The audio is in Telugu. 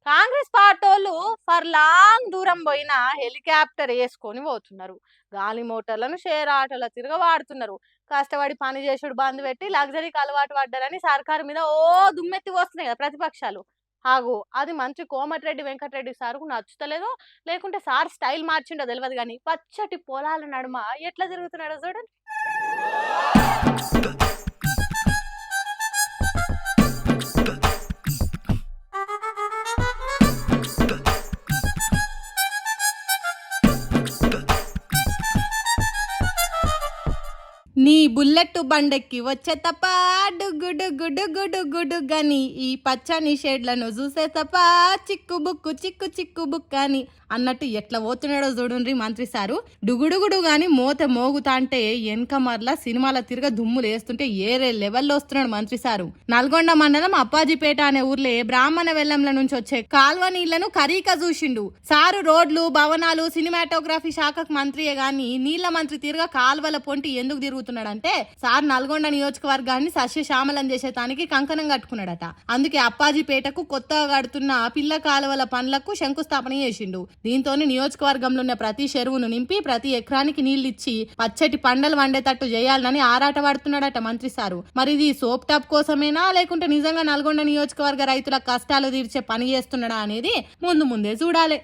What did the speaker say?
కాంగ్రెస్ పార్టోళ్ళు ఫర్ లాంగ్ దూరం పోయినా హెలికాప్టర్ వేసుకొని పోతున్నారు. గాలి మోటార్లను షేర్ ఆటోల తిరగ వాడుతున్నారు. కష్టపడి పని చేసుడు బంద్ పెట్టి లగ్జరీకి అలవాటు పడ్డారని సర్కారు మీద దుమ్మెత్తి వస్తున్నాయి కదా ప్రతిపక్షాలు. అది మంచి కోమటిరెడ్డి వెంకటరెడ్డి సార్కు నచ్చుతలేదో, లేకుంటే సార్ స్టైల్ మార్చిండో తెలియదు కానీ పచ్చటి పొలాల నడుమ ఎట్లా తిరుగుతున్నాడో చూడండి. నీ బుల్లెట్ బండెక్కి వచ్చే తప్ప డుగ్గు డుగ్గు డుగ్గు డుగ్గు డుగ్గని ఈ పచ్చని షేడ్లను చూసే తప్ప చిక్కు బుక్కు చిక్కు చిక్కు బుక్ అని అన్నట్టు ఎట్లా పోతున్నాడో చూడుండ్రి మంత్రి సారు. డుగుడుగుడు గాని మోత మోగుతా అంటే వెనక మరలా సినిమాల తిరగ దుమ్ములు వేస్తుంటే ఏరే లెవెల్లో వస్తున్నాడు మంత్రి సారు. నల్గొండ మండలం అప్పాజిపేట అనే ఊర్లే బ్రాహ్మణ వెల్లంల నుంచి వచ్చే కాల్వ నీళ్లను కరీక చూసిండు సారు. రోడ్లు భవనాలు సినిమాటోగ్రఫీ శాఖకు మంత్రియే గాని నీళ్ల మంత్రి తిరగ కాల్వల పొంటి ఎందుకు తిరుగుతున్నాడంటే సార్ నల్గొండ నియోజకవర్గాన్ని సస్యశ్యామలం చేసేటానికి కంకణం కట్టుకున్నాడట. అందుకే అప్పాజిపేటకు కొత్తగా కడుతున్న పిల్ల కాలువల పనులకు శంకుస్థాపన చేసిండు. దీంతో నియోజకవర్గంలో ఉన్న ప్రతి చెరువును నింపి ప్రతి ఎకరానికి నీళ్లిచ్చి పచ్చటి పంటలు వండేటట్టు చేయాలని ఆరాట పడుతున్నాడట మంత్రి సారు. మరి ఇది సోప్ టాప్ కోసమేనా లేకుంటే నిజంగా నల్గొండ నియోజకవర్గ రైతుల కష్టాలు తీర్చే పని చేస్తున్నాడా అనేది ముందు ముందే చూడాలి.